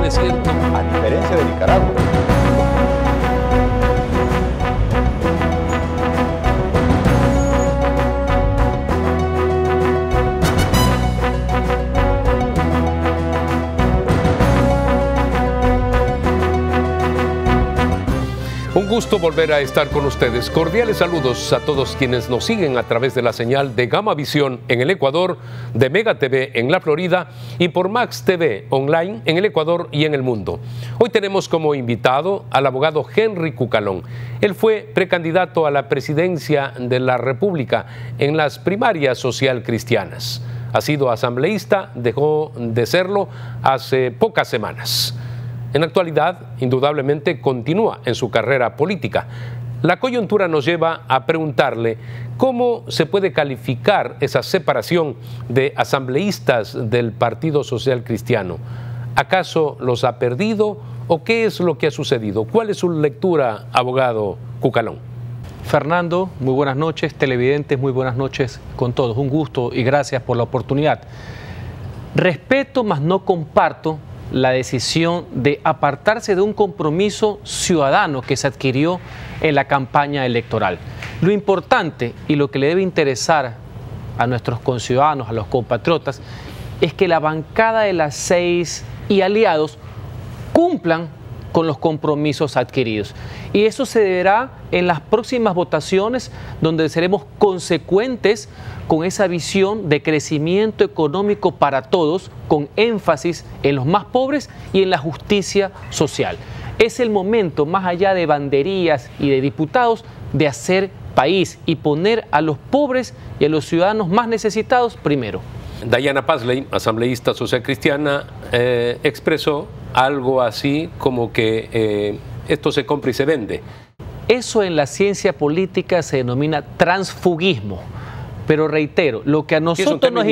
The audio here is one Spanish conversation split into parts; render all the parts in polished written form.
desierto. A diferencia de Nicaragua. Un gusto volver a estar con ustedes. Cordiales saludos a todos quienes nos siguen a través de la señal de Gama Visión en el Ecuador, de Mega TV en la Florida y por Max TV online en el Ecuador y en el mundo. Hoy tenemos como invitado al abogado Henry Cucalón. Él fue precandidato a la presidencia de la República en las primarias social cristianas. Ha sido asambleísta, dejó de serlo hace pocas semanas. En la actualidad, indudablemente, continúa en su carrera política. La coyuntura nos lleva a preguntarle cómo se puede calificar esa separación de asambleístas del Partido Social Cristiano. ¿Acaso los ha perdido o qué es lo que ha sucedido? ¿Cuál es su lectura, abogado Cucalón? Fernando, muy buenas noches. Televidentes, muy buenas noches con todos. Un gusto y gracias por la oportunidad. Respeto, mas no comparto la decisión de apartarse de un compromiso ciudadano que se adquirió en la campaña electoral. Lo importante y lo que le debe interesar a nuestros conciudadanos, a los compatriotas, es que la bancada de las 6 y aliados cumplan con los compromisos adquiridos. Y eso se deberá en las próximas votaciones, donde seremos consecuentes con esa visión de crecimiento económico para todos, con énfasis en los más pobres y en la justicia social. Es el momento, más allá de banderías y de diputados, de hacer país y poner a los pobres y a los ciudadanos más necesitados primero. Diana Pasley, asambleísta social cristiana, expresó algo así como que esto se compra y se vende. Eso en la ciencia política se denomina transfugismo. Pero reitero, lo que a nosotros nos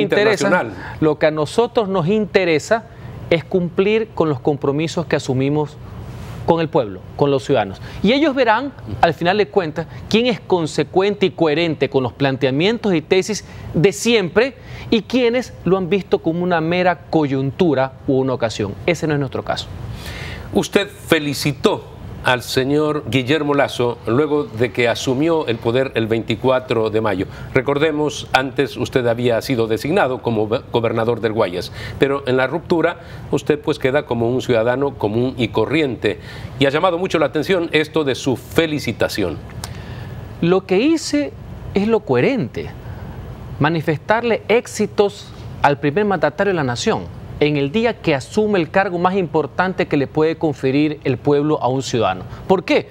interesa es cumplir con los compromisos que asumimos con el pueblo, con los ciudadanos. Y ellos verán, al final de cuentas, quién es consecuente y coherente con los planteamientos y tesis de siempre y quiénes lo han visto como una mera coyuntura u una ocasión. Ese no es nuestro caso. Usted felicitó al señor Guillermo Lasso luego de que asumió el poder el 24 de mayo. Recordemos, antes usted había sido designado como gobernador del Guayas, pero en la ruptura usted pues queda como un ciudadano común y corriente. Y ha llamado mucho la atención esto de su felicitación. Lo que hice es lo coherente, manifestarle éxitos al primer mandatario de la nación en el día que asume el cargo más importante que le puede conferir el pueblo a un ciudadano. ¿Por qué?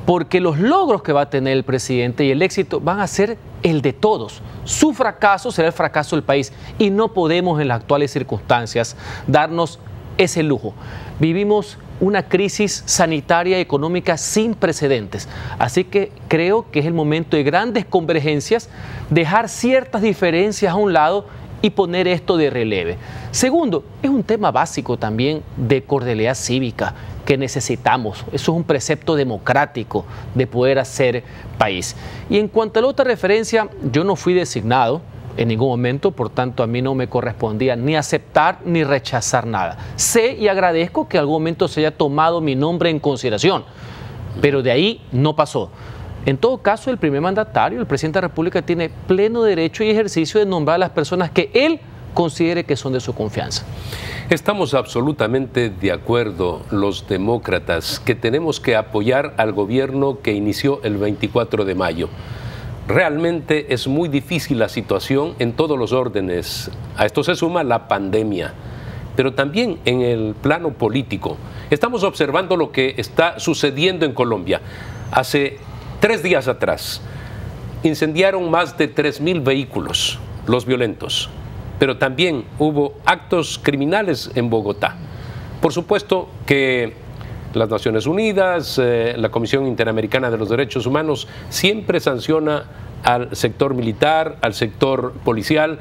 Porque los logros que va a tener el presidente y el éxito van a ser el de todos. Su fracaso será el fracaso del país y no podemos en las actuales circunstancias darnos ese lujo. Vivimos una crisis sanitaria y económica sin precedentes. Así que creo que es el momento de grandes convergencias, dejar ciertas diferencias a un lado y poner esto de relieve. Segundo, es un tema básico también de cordialidad cívica que necesitamos. Eso es un precepto democrático de poder hacer país. Y en cuanto a la otra referencia, yo no fui designado en ningún momento, por tanto a mí no me correspondía ni aceptar ni rechazar nada. Sé y agradezco que en algún momento se haya tomado mi nombre en consideración, pero de ahí no pasó. En todo caso, el primer mandatario, el presidente de la República, tiene pleno derecho y ejercicio de nombrar a las personas que él considere que son de su confianza. Estamos absolutamente de acuerdo los demócratas que tenemos que apoyar al gobierno que inició el 24 de mayo. Realmente es muy difícil la situación en todos los órdenes. A esto se suma la pandemia, pero también en el plano político. Estamos observando lo que está sucediendo en Colombia. Hace 3 días atrás incendiaron más de 3.000 vehículos, los violentos, pero también hubo actos criminales en Bogotá. Por supuesto que las Naciones Unidas, la Comisión Interamericana de los Derechos Humanos siempre sanciona al sector militar, al sector policial,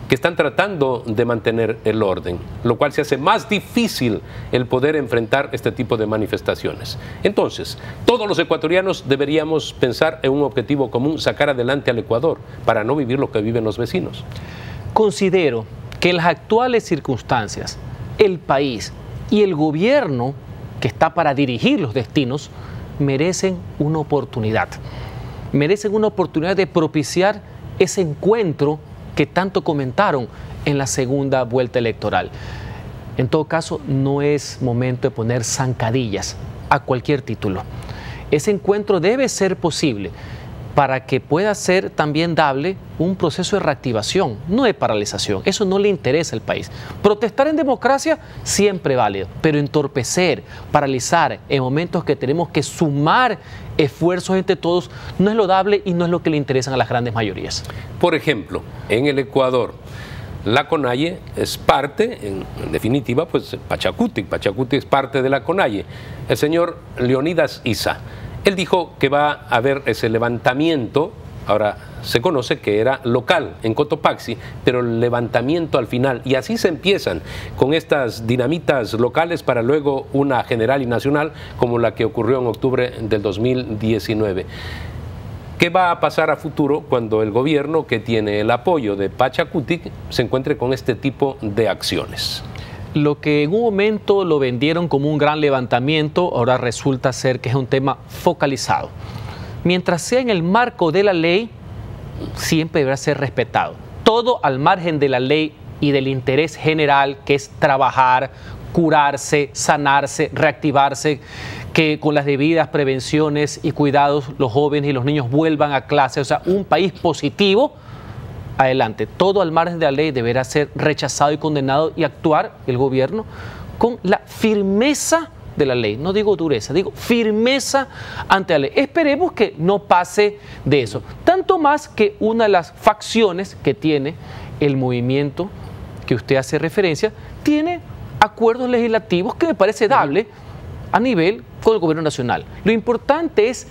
que están tratando de mantener el orden, lo cual se hace más difícil el poder enfrentar este tipo de manifestaciones. Entonces, todos los ecuatorianos deberíamos pensar en un objetivo común, sacar adelante al Ecuador, para no vivir lo que viven los vecinos. Considero que en las actuales circunstancias, el país y el gobierno que está para dirigir los destinos merecen una oportunidad. Merecen una oportunidad de propiciar ese encuentro que tanto comentaron en la segunda vuelta electoral. En todo caso, no es momento de poner zancadillas a cualquier título. Ese encuentro debe ser posible para que pueda ser también dable un proceso de reactivación, no de paralización. Eso no le interesa al país. Protestar en democracia siempre válido, pero entorpecer, paralizar en momentos que tenemos que sumar esfuerzos entre todos no es lo dable y no es lo que le interesan a las grandes mayorías. Por ejemplo, en el Ecuador, la CONAIE es parte, en definitiva, pues Pachakutik es parte de la CONAIE. El señor Leonidas Issa, él dijo que va a haber ese levantamiento, ahora se conoce que era local, en Cotopaxi, pero el levantamiento al final, y así se empiezan con estas dinamitas locales para luego una general y nacional como la que ocurrió en octubre del 2019. ¿Qué va a pasar a futuro cuando el gobierno, que tiene el apoyo de Pachakutik, se encuentre con este tipo de acciones? Lo que en un momento lo vendieron como un gran levantamiento, ahora resulta ser que es un tema focalizado. Mientras sea en el marco de la ley, siempre deberá ser respetado. Todo al margen de la ley y del interés general, que es trabajar, curarse, sanarse, reactivarse, que con las debidas prevenciones y cuidados los jóvenes y los niños vuelvan a clase, o sea, un país positivo, adelante. Todo al margen de la ley deberá ser rechazado y condenado y actuar el gobierno con la firmeza de la ley. No digo dureza, digo firmeza ante la ley. Esperemos que no pase de eso. Tanto más que una de las facciones que tiene el movimiento que usted hace referencia, tiene acuerdos legislativos que me parece dable a nivel con el gobierno nacional. Lo importante es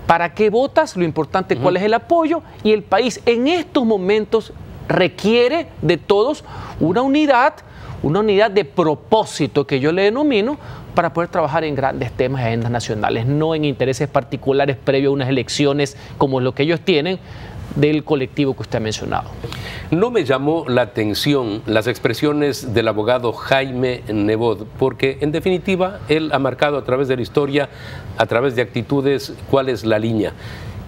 para qué votas, lo importante es cuál es el apoyo, y el país en estos momentos requiere de todos una unidad de propósito que yo le denomino para poder trabajar en grandes temas y agendas nacionales, no en intereses particulares previos a unas elecciones como lo que ellos tienen del colectivo que usted ha mencionado. No me llamó la atención las expresiones del abogado Jaime Nebot, porque en definitiva él ha marcado a través de la historia, a través de actitudes, cuál es la línea.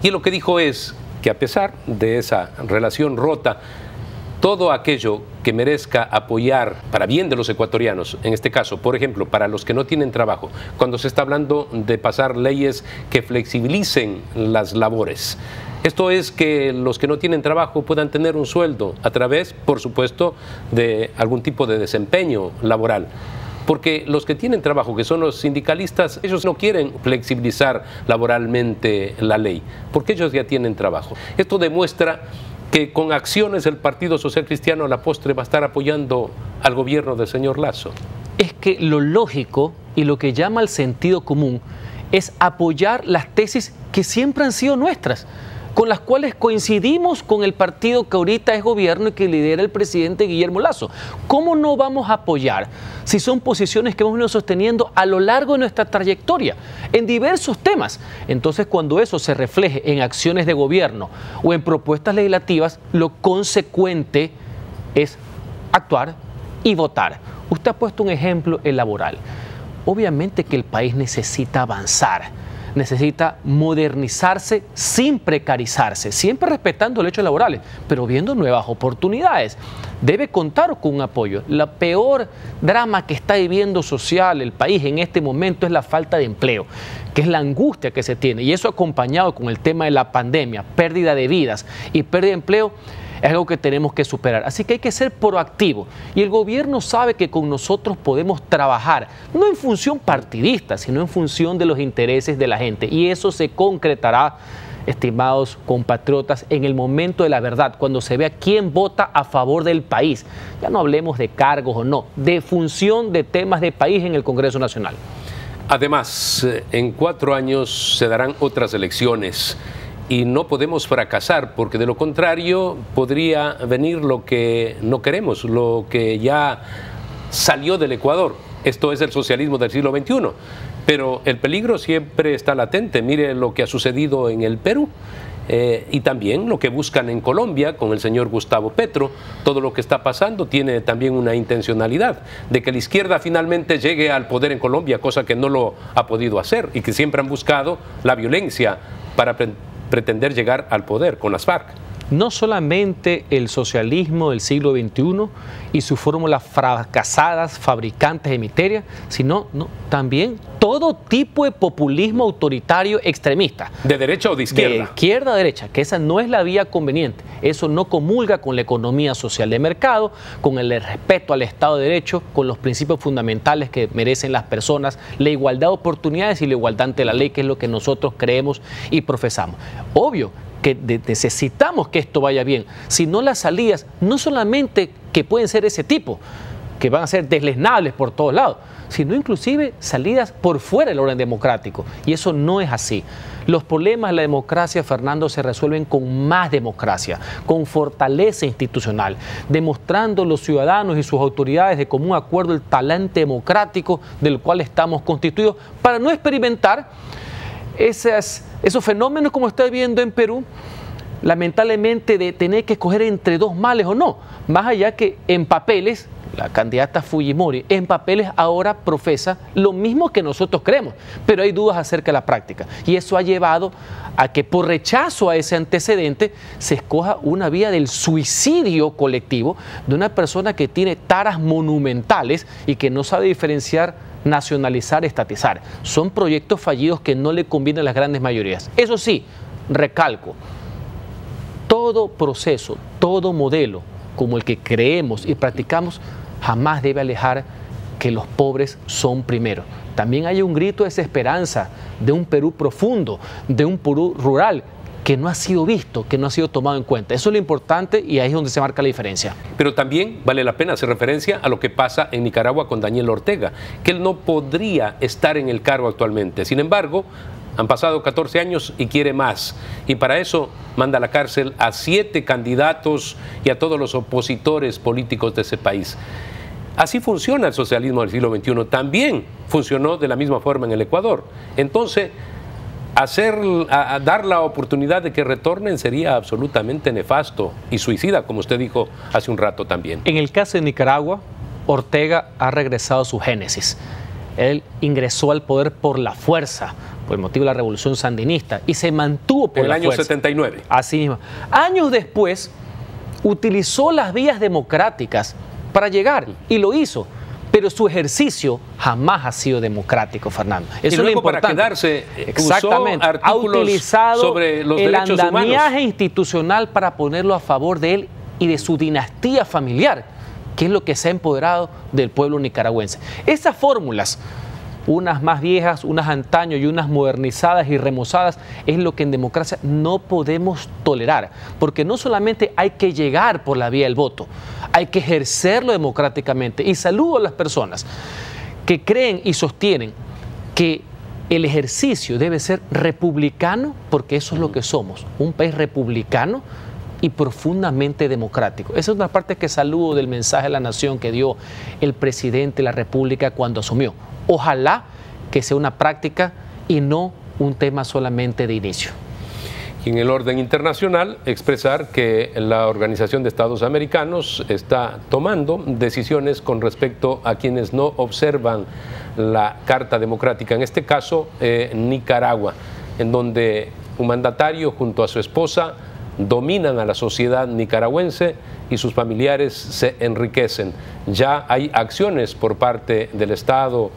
Y lo que dijo es que a pesar de esa relación rota, todo aquello que merezca apoyar para bien de los ecuatorianos, en este caso, por ejemplo, para los que no tienen trabajo, cuando se está hablando de pasar leyes que flexibilicen las labores. Esto es que los que no tienen trabajo puedan tener un sueldo a través, por supuesto, de algún tipo de desempeño laboral. Porque los que tienen trabajo, que son los sindicalistas, ellos no quieren flexibilizar laboralmente la ley, porque ellos ya tienen trabajo. Esto demuestra que con acciones el Partido Social Cristiano a la postre va a estar apoyando al gobierno del señor Lasso. Es que lo lógico y lo que llama al sentido común es apoyar las tesis que siempre han sido nuestras, con las cuales coincidimos con el partido que ahorita es gobierno y que lidera el presidente Guillermo Lasso. ¿Cómo no vamos a apoyar si son posiciones que hemos venido sosteniendo a lo largo de nuestra trayectoria en diversos temas? Entonces, cuando eso se refleje en acciones de gobierno o en propuestas legislativas, lo consecuente es actuar y votar. Usted ha puesto un ejemplo, el laboral. Obviamente que el país necesita avanzar, necesita modernizarse sin precarizarse, siempre respetando derechos laborales, pero viendo nuevas oportunidades. Debe contar con un apoyo. La peor drama que está viviendo social el país en este momento es la falta de empleo, que es la angustia que se tiene, y eso acompañado con el tema de la pandemia, pérdida de vidas y pérdida de empleo, es algo que tenemos que superar. Así que hay que ser proactivo. Y el gobierno sabe que con nosotros podemos trabajar, no en función partidista, sino en función de los intereses de la gente. Y eso se concretará, estimados compatriotas, en el momento de la verdad, cuando se vea quién vota a favor del país. Ya no hablemos de cargos o no, de función de temas de país en el Congreso Nacional. Además, en 4 años se darán otras elecciones. Y no podemos fracasar, porque de lo contrario podría venir lo que no queremos, lo que ya salió del Ecuador. Esto es el socialismo del siglo XXI. Pero el peligro siempre está latente. Mire lo que ha sucedido en el Perú. y también lo que buscan en Colombia con el señor Gustavo Petro. Todo lo que está pasando tiene también una intencionalidad de que la izquierda finalmente llegue al poder en Colombia, cosa que no lo ha podido hacer y que siempre han buscado la violencia para pretender llegar al poder con las FARC. No solamente el socialismo del siglo XXI y sus fórmulas fracasadas, fabricantes de miseria, sino también todo tipo de populismo autoritario extremista. ¿De derecha o de izquierda? De izquierda a derecha, que esa no es la vía conveniente. Eso no comulga con la economía social de mercado, con el respeto al Estado de Derecho, con los principios fundamentales que merecen las personas, la igualdad de oportunidades y la igualdad ante la ley, que es lo que nosotros creemos y profesamos. Obvio que necesitamos que esto vaya bien, sino las salidas, no solamente que pueden ser ese tipo, que van a ser deslesnables por todos lados, sino inclusive salidas por fuera del orden democrático, y eso no es así. Los problemas de la democracia, Fernando, se resuelven con más democracia, con fortaleza institucional, demostrando los ciudadanos y sus autoridades de común acuerdo el talante democrático del cual estamos constituidos, para no experimentar esos fenómenos como está viendo en Perú, lamentablemente, de tener que escoger entre dos males o no. Más allá que en papeles, la candidata Fujimori en papeles ahora profesa lo mismo que nosotros creemos, pero hay dudas acerca de la práctica. Y eso ha llevado a que, por rechazo a ese antecedente, se escoja una vía del suicidio colectivo de una persona que tiene taras monumentales y que no sabe diferenciar nacionalizar, estatizar. Son proyectos fallidos que no le convienen a las grandes mayorías. Eso sí, recalco, todo proceso, todo modelo como el que creemos y practicamos jamás debe alejar que los pobres son primero. También hay un grito de desesperanza de un Perú profundo, de un Perú rural, que no ha sido visto, que no ha sido tomado en cuenta. Eso es lo importante y ahí es donde se marca la diferencia. Pero también vale la pena hacer referencia a lo que pasa en Nicaragua con Daniel Ortega, que él no podría estar en el cargo actualmente. Sin embargo, han pasado 14 años y quiere más. Y para eso manda a la cárcel a 7 candidatos y a todos los opositores políticos de ese país. Así funciona el socialismo del siglo XXI. También funcionó de la misma forma en el Ecuador. Entonces, dar la oportunidad de que retornen sería absolutamente nefasto y suicida, como usted dijo hace un rato también. En el caso de Nicaragua, Ortega ha regresado a su génesis. Él ingresó al poder por la fuerza, por el motivo de la revolución sandinista, y se mantuvo por la fuerza. En el año 79. Así mismo. Años después, utilizó las vías democráticas para llegar, y lo hizo. Pero su ejercicio jamás ha sido democrático, Fernando. Eso y luego, es lo importante. para quedarse, exactamente, usó ha utilizado sobre los el derechos andamiaje humanos institucional para ponerlo a favor de él y de su dinastía familiar, que es lo que se ha empoderado del pueblo nicaragüense. Esas fórmulas, unas más viejas, unas antaño y unas modernizadas y remozadas, es lo que en democracia no podemos tolerar, porque no solamente hay que llegar por la vía del voto, hay que ejercerlo democráticamente. Y saludo a las personas que creen y sostienen que el ejercicio debe ser republicano, porque eso es lo que somos, un país republicano y profundamente democrático. Esa es una parte que saludo del mensaje a la nación que dio el presidente de la República cuando asumió. Ojalá que sea una práctica y no un tema solamente de inicio. Y en el orden internacional, expresar que la Organización de Estados Americanos está tomando decisiones con respecto a quienes no observan la Carta Democrática, en este caso Nicaragua, en donde un mandatario junto a su esposa dominan a la sociedad nicaragüense y sus familiares se enriquecen. Ya hay acciones por parte del Estado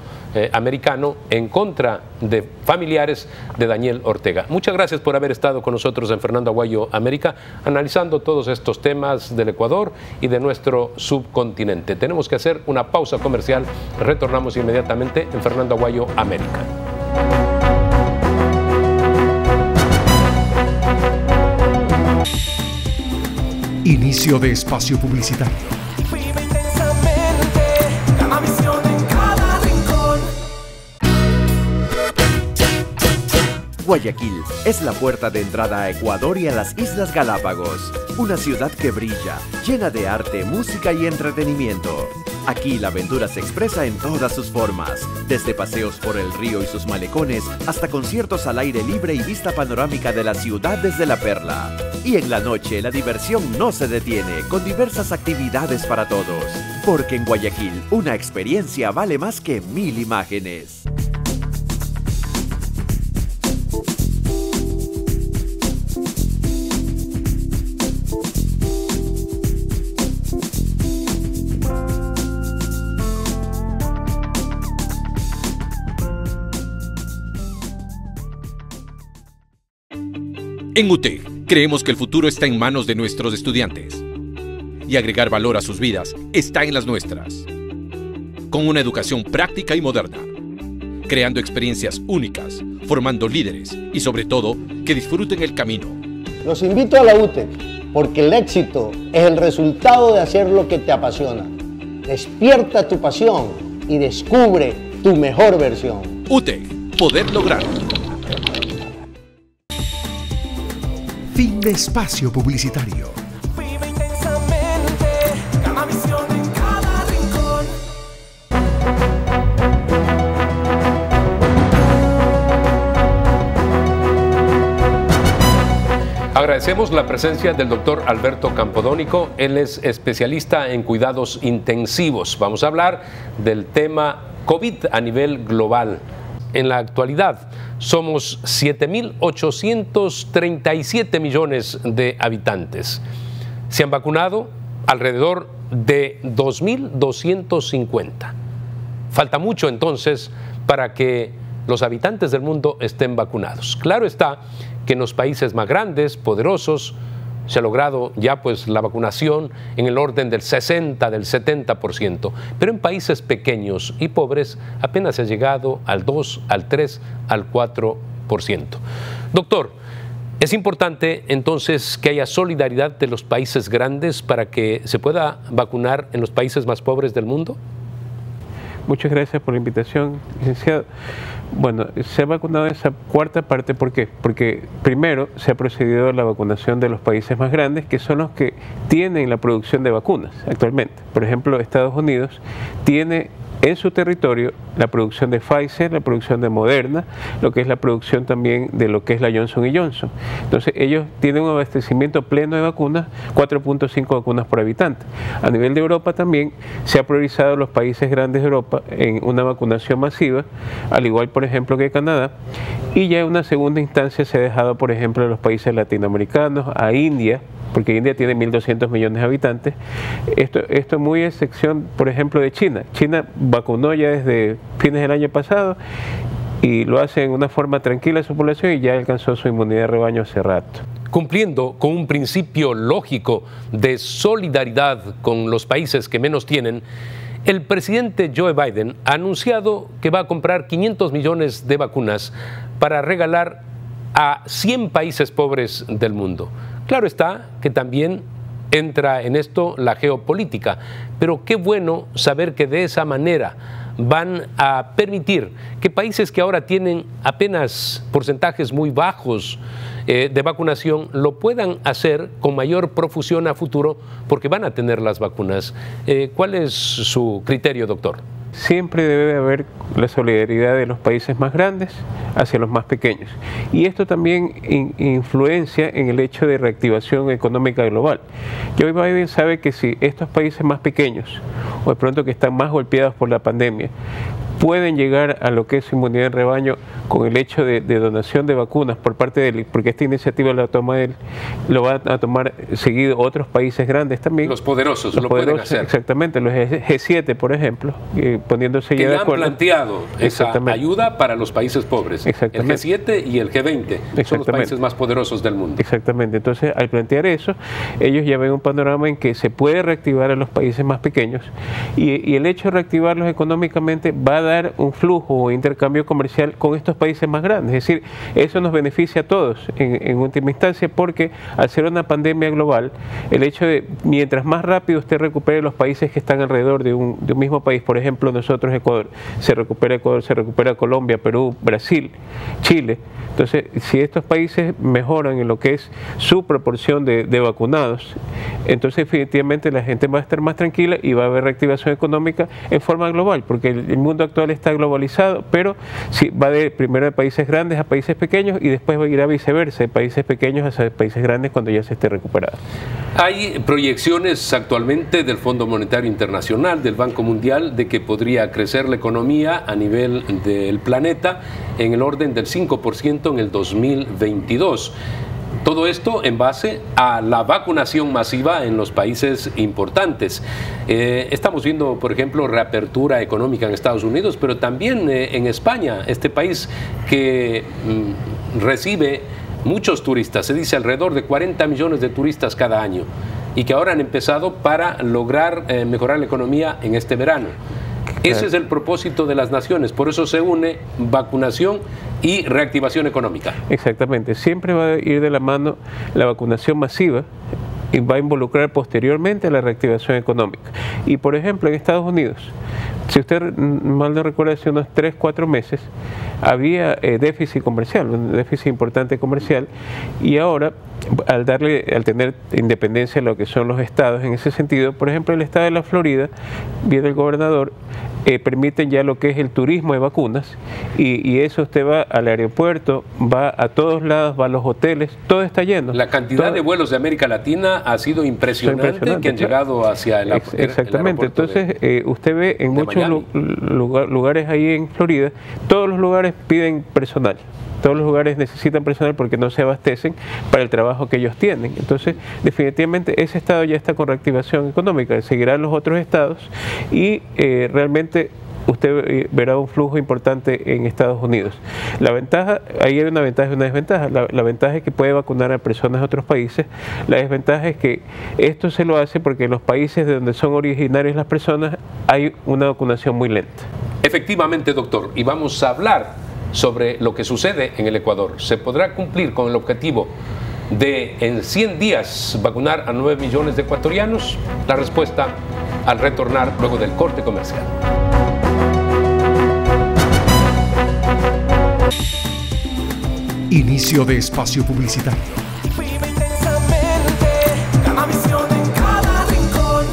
americano en contra de familiares de Daniel Ortega. Muchas gracias por haber estado con nosotros en Fernando Aguayo América, analizando todos estos temas del Ecuador y de nuestro subcontinente. Tenemos que hacer una pausa comercial. Retornamos inmediatamente en Fernando Aguayo América. Inicio de espacio publicitario. Guayaquil es la puerta de entrada a Ecuador y a las Islas Galápagos. Una ciudad que brilla, llena de arte, música y entretenimiento. Aquí la aventura se expresa en todas sus formas, desde paseos por el río y sus malecones hasta conciertos al aire libre y vista panorámica de la ciudad desde La Perla. Y en la noche la diversión no se detiene, con diversas actividades para todos, porque en Guayaquil una experiencia vale más que 1000 imágenes. En UTEC, creemos que el futuro está en manos de nuestros estudiantes y agregar valor a sus vidas está en las nuestras. Con una educación práctica y moderna, creando experiencias únicas, formando líderes y sobre todo, que disfruten el camino. Los invito a la UTEC porque el éxito es el resultado de hacer lo que te apasiona. Despierta tu pasión y descubre tu mejor versión. UTEC, poder lograrlo. Fin de espacio publicitario. Vive intensamente, cada visión en cada rincón. Agradecemos la presencia del doctor Alberto Campodónico. Él es especialista en cuidados intensivos. Vamos a hablar del tema COVID a nivel global. En la actualidad somos 7.837 millones de habitantes. Se han vacunado alrededor de 2.250. Falta mucho entonces para que los habitantes del mundo estén vacunados. Claro está que en los países más grandes, poderosos, se ha logrado ya pues la vacunación en el orden del 60, del 70%, pero en países pequeños y pobres apenas se ha llegado al 2, al 3, al 4%. Doctor, ¿es importante entonces que haya solidaridad de los países grandes para que se pueda vacunar en los países más pobres del mundo? Muchas gracias por la invitación, licenciado. Bueno, se ha vacunado esa cuarta parte, ¿por qué? Porque primero se ha procedido a la vacunación de los países más grandes, que son los que tienen la producción de vacunas actualmente. Por ejemplo, Estados Unidos tiene en su territorio la producción de Pfizer, la producción de Moderna, lo que es la producción también de lo que es la Johnson & Johnson. Entonces ellos tienen un abastecimiento pleno de vacunas, 4.5 vacunas por habitante. A nivel de Europa también se ha priorizado los países grandes de Europa en una vacunación masiva, al igual por ejemplo que Canadá, y ya en una segunda instancia se ha dejado por ejemplo a los países latinoamericanos, a India, porque India tiene 1.200 millones de habitantes. Esto muy excepción, por ejemplo, de China. China vacunó ya desde fines del año pasado y lo hace en una forma tranquila a su población y ya alcanzó su inmunidad de rebaño hace rato. Cumpliendo con un principio lógico de solidaridad con los países que menos tienen, el presidente Joe Biden ha anunciado que va a comprar 500 millones de vacunas para regalar a 100 países pobres del mundo. Claro está que también entra en esto la geopolítica, pero qué bueno saber que de esa manera van a permitir que países que ahora tienen apenas porcentajes muy bajos de vacunación lo puedan hacer con mayor profusión a futuro porque van a tener las vacunas. ¿Cuál es su criterio, doctor? Siempre debe haber la solidaridad de los países más grandes hacia los más pequeños. Y esto también influencia en el hecho de reactivación económica global. Joe Biden sabe que si estos países más pequeños, o de pronto que están más golpeados por la pandemia, pueden llegar a lo que es inmunidad de rebaño con el hecho de donación de vacunas por parte de él, porque esta iniciativa la toma él, lo van a tomar seguido otros países grandes también. Los poderosos lo pueden hacer. Exactamente, los G7, por ejemplo, poniéndose ya de acuerdo. Que han planteado esa ayuda para los países pobres. El G7 y el G20 son los países más poderosos del mundo. Exactamente, entonces al plantear eso, ellos ya ven un panorama en que se puede reactivar a los países más pequeños y el hecho de reactivarlos económicamente va a dar un flujo o intercambio comercial con estos países más grandes. Es decir, eso nos beneficia a todos en última instancia, porque al ser una pandemia global, el hecho de mientras más rápido usted recupere los países que están alrededor de un mismo país, por ejemplo nosotros Ecuador, se recupera Colombia, Perú, Brasil, Chile. Entonces, si estos países mejoran en lo que es su proporción de vacunados, entonces definitivamente la gente va a estar más tranquila y va a haber reactivación económica en forma global, porque el mundo actual está globalizado, pero sí, va primero de países grandes a países pequeños y después va a ir a viceversa, de países pequeños hacia países grandes cuando ya se esté recuperado. Hay proyecciones actualmente del Fondo Monetario Internacional, del Banco Mundial, de que podría crecer la economía a nivel del planeta en el orden del 5% en el 2022. Todo esto en base a la vacunación masiva en los países importantes. Estamos viendo, por ejemplo, reapertura económica en Estados Unidos, pero también en España, este país que recibe muchos turistas, se dice alrededor de 40 millones de turistas cada año, y que ahora han empezado para lograr mejorar la economía en este verano. Ese es el propósito de las naciones, por eso se une vacunación y reactivación económica. Exactamente, siempre va a ir de la mano la vacunación masiva y va a involucrar posteriormente la reactivación económica. Y por ejemplo, en Estados Unidos, si usted mal no recuerda, hace unos 3-4 meses había déficit comercial, un déficit importante comercial, y ahora al tener independencia de lo que son los estados en ese sentido, por ejemplo el estado de la Florida, viene el gobernador, permiten ya lo que es el turismo de vacunas, y eso usted va al aeropuerto, va a todos lados, va a los hoteles, todo está lleno. La cantidad de vuelos de América Latina ha sido impresionante que han llegado hacia el exactamente, entonces usted ve en muchos lugares ahí en Florida, todos los lugares piden personal. Todos los lugares necesitan personal porque no se abastecen para el trabajo que ellos tienen. Entonces, definitivamente ese estado ya está con reactivación económica, seguirán los otros estados y realmente usted verá un flujo importante en Estados Unidos. La ventaja, ahí hay una ventaja y una desventaja. La ventaja es que puede vacunar a personas de otros países. La desventaja es que esto se lo hace porque en los países de donde son originarias las personas hay una vacunación muy lenta. Efectivamente, doctor, y vamos a hablar sobre lo que sucede en el Ecuador. ¿Se podrá cumplir con el objetivo de en 100 días vacunar a 9 millones de ecuatorianos? La respuesta al retornar luego del corte comercial. Inicio de espacio publicitario. Vive intensamente, gana visión en cada rincón.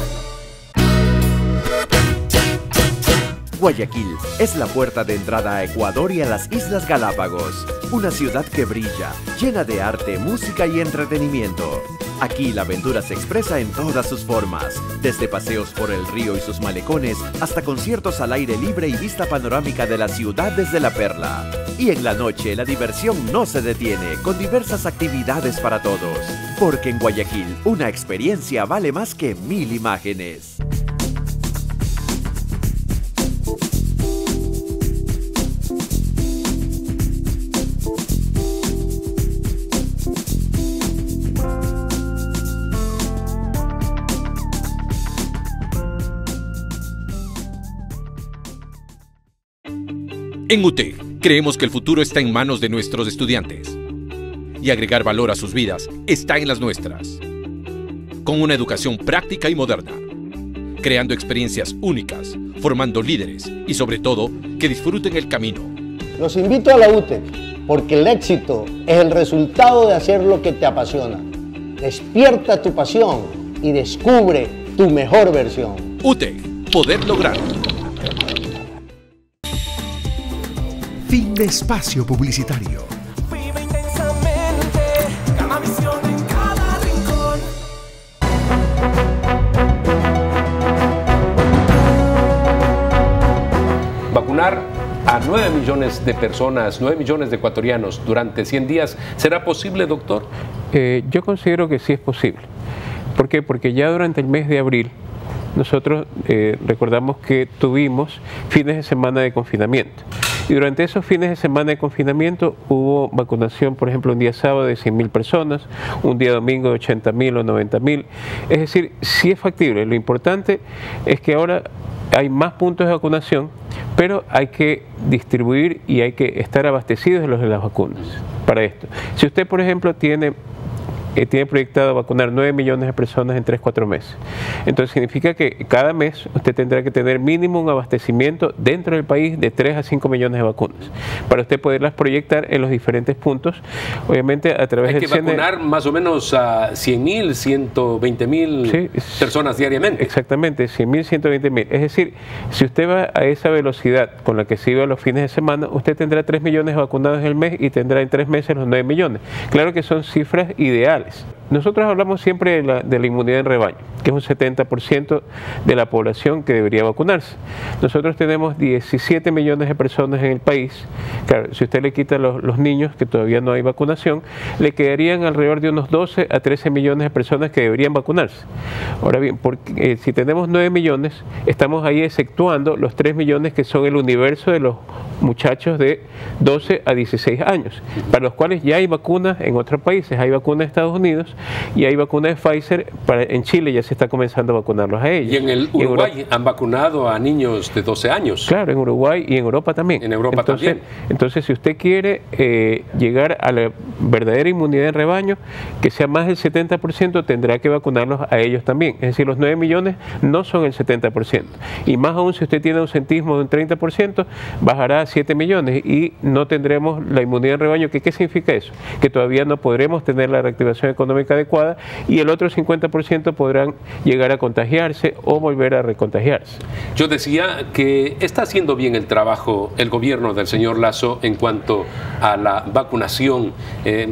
Guayaquil es la puerta de entrada a Ecuador y a las Islas Galápagos, una ciudad que brilla, llena de arte, música y entretenimiento. Aquí la aventura se expresa en todas sus formas, desde paseos por el río y sus malecones hasta conciertos al aire libre y vista panorámica de la ciudad desde La Perla. Y en la noche la diversión no se detiene, con diversas actividades para todos, porque en Guayaquil una experiencia vale más que 1000 imágenes. En UTE, creemos que el futuro está en manos de nuestros estudiantes y agregar valor a sus vidas está en las nuestras. Con una educación práctica y moderna, creando experiencias únicas, formando líderes y sobre todo, que disfruten el camino. Los invito a la UTEC porque el éxito es el resultado de hacer lo que te apasiona. Despierta tu pasión y descubre tu mejor versión. UTE, poder lograrlo. Fin de espacio publicitario. Vive intensamente, gana visión en cada rincón. Vacunar a 9 millones de personas, 9 millones de ecuatorianos durante 100 días, ¿será posible, doctor? Yo considero que sí es posible. ¿Por qué? Porque ya durante el mes de abril nosotros recordamos que tuvimos fines de semana de confinamiento. Y durante esos fines de semana de confinamiento hubo vacunación, por ejemplo, un día sábado de 100.000 personas, un día domingo de 80.000 o 90.000. Es decir, sí es factible. Lo importante es que ahora hay más puntos de vacunación, pero hay que distribuir y hay que estar abastecidos de las vacunas para esto. Si usted, por ejemplo, tiene proyectado vacunar 9 millones de personas en 3-4 meses. Entonces significa que cada mes usted tendrá que tener mínimo un abastecimiento dentro del país de 3 a 5 millones de vacunas para usted poderlas proyectar en los diferentes puntos, obviamente a través del CNE. Hay que vacunar más o menos a 100.000, 120.000 personas diariamente. Exactamente, 100.000, 120.000. Es decir, si usted va a esa velocidad con la que se iba los fines de semana, usted tendrá 3 millones vacunados en el mes y tendrá en 3 meses los 9 millones. Claro que son cifras ideales. Nosotros hablamos siempre de la inmunidad en rebaño, que es un 70% de la población que debería vacunarse. Nosotros tenemos 17 millones de personas en el país. Claro, si usted le quita los niños, que todavía no hay vacunación, le quedarían alrededor de unos 12 a 13 millones de personas que deberían vacunarse. Ahora bien, si tenemos 9 millones, estamos ahí exceptuando los 3 millones que son el universo de los muchachos de 12 a 16 años, para los cuales ya hay vacunas en otros países. Hay vacunas de Estados Unidos y hay vacunas de Pfizer. En Chile ya se está comenzando a vacunarlos a ellos. Y en el Uruguay han vacunado a niños de 12 años. Claro, en Uruguay y en Europa también. En Europa también. Entonces, si usted quiere llegar a la verdadera inmunidad en rebaño, que sea más del 70%, tendrá que vacunarlos a ellos también. Es decir, los 9 millones no son el 70%. Y más aún, si usted tiene ausentismo de un 30%, bajará a 7 millones y no tendremos la inmunidad en rebaño. ¿Qué significa eso? Que todavía no podremos tener la reactivación económica adecuada y el otro 50% podrán llegar a contagiarse o volver a recontagiarse. Yo decía que está haciendo bien el trabajo el gobierno del señor Lasso en cuanto a la vacunación.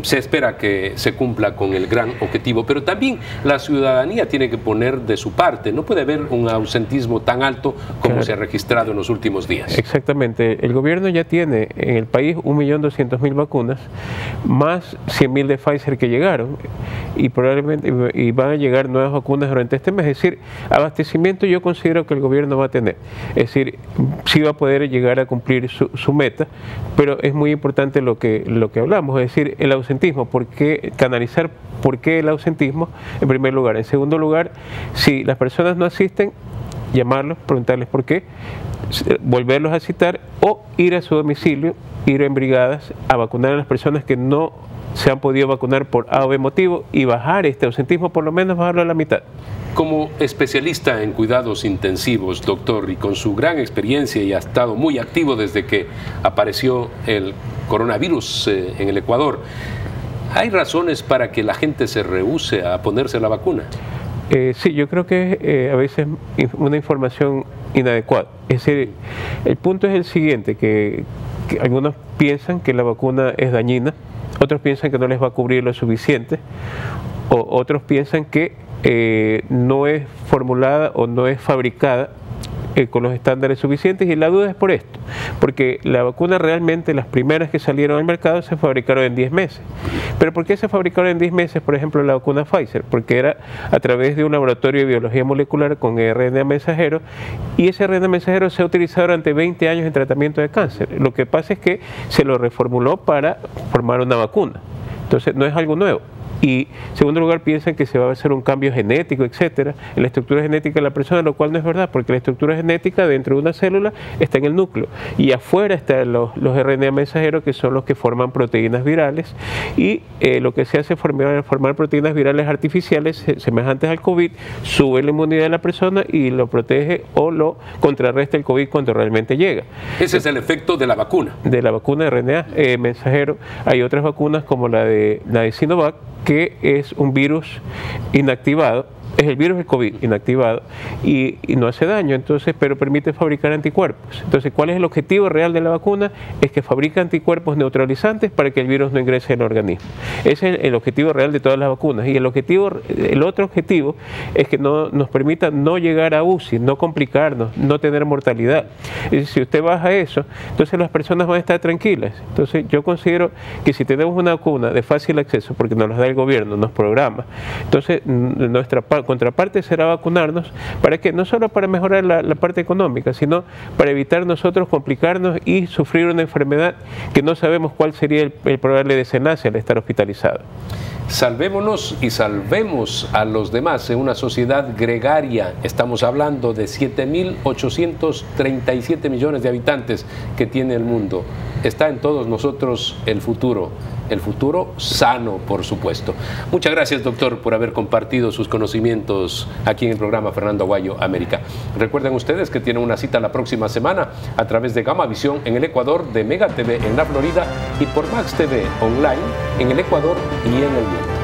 Se espera que se cumpla con el gran objetivo, pero también la ciudadanía tiene que poner de su parte. No puede haber un ausentismo tan alto como se ha registrado en los últimos días. Exactamente. El gobierno ya tiene en el país 1.200.000 vacunas, más 100.000 de Pfizer que llegaron, y probablemente van a llegar nuevas vacunas durante este mes. Es decir, abastecimiento yo considero que el gobierno va a tener. Es decir, sí va a poder llegar a cumplir su meta, pero es muy importante lo que hablamos, es decir, el ausentismo. ¿Por qué canalizar? ¿Por qué el ausentismo? En primer lugar. En segundo lugar, si las personas no asisten, llamarlos, preguntarles por qué, volverlos a citar o ir a su domicilio, ir en brigadas a vacunar a las personas que no se han podido vacunar por A o B motivo y bajar este ausentismo, por lo menos bajarlo a la mitad. Como especialista en cuidados intensivos, doctor, y con su gran experiencia y ha estado muy activo desde que apareció el coronavirus en el Ecuador, ¿hay razones para que la gente se rehúse a ponerse la vacuna? Sí, yo creo que a veces una información inadecuada. Es decir, el punto es el siguiente, que algunos piensan que la vacuna es dañina, otros piensan que no les va a cubrir lo suficiente, o otros piensan que no es formulada o no es fabricada con los estándares suficientes, y la duda es por esto, porque la vacuna realmente, las primeras que salieron al mercado se fabricaron en 10 meses. ¿Pero por qué se fabricaron en 10 meses, por ejemplo, la vacuna Pfizer? Porque era a través de un laboratorio de biología molecular con RNA mensajero, y ese RNA mensajero se ha utilizado durante 20 años en tratamiento de cáncer. Lo que pasa es que se lo reformuló para formar una vacuna. Entonces, no es algo nuevo. Y en segundo lugar, piensan que se va a hacer un cambio genético, etcétera, en la estructura genética de la persona, lo cual no es verdad, porque la estructura genética dentro de una célula está en el núcleo y afuera están los RNA mensajeros, que son los que forman proteínas virales, y lo que se hace es formar proteínas virales artificiales semejantes al COVID, sube la inmunidad de la persona y lo protege o lo contrarresta el COVID cuando realmente llega. Ese es el efecto de la vacuna. De la vacuna de RNA mensajero. Hay otras vacunas como la de Sinovac, que es un virus inactivado, es el virus del COVID inactivado y no hace daño, entonces, pero permite fabricar anticuerpos. Entonces, ¿cuál es el objetivo real de la vacuna? Es que fabrica anticuerpos neutralizantes para que el virus no ingrese en el organismo. Ese es el objetivo real de todas las vacunas. Y el otro objetivo es que nos permita no llegar a UCI, no complicarnos, no tener mortalidad. Y si usted baja eso, entonces las personas van a estar tranquilas. Entonces, yo considero que si tenemos una vacuna de fácil acceso, porque nos la da el gobierno, nos programa, entonces contraparte será vacunarnos. ¿Para qué? No solo para mejorar la parte económica, sino para evitar nosotros complicarnos y sufrir una enfermedad que no sabemos cuál sería el probable desenlace al estar hospitalizado. Salvémonos y salvemos a los demás en una sociedad gregaria. Estamos hablando de 7.837 millones de habitantes que tiene el mundo. Está en todos nosotros el futuro sano, por supuesto. Muchas gracias, doctor, por haber compartido sus conocimientos aquí en el programa Fernando Aguayo América. Recuerden ustedes que tienen una cita la próxima semana a través de Gamavisión en el Ecuador, de Mega TV en la Florida y por Max TV online en el Ecuador y en el mundo.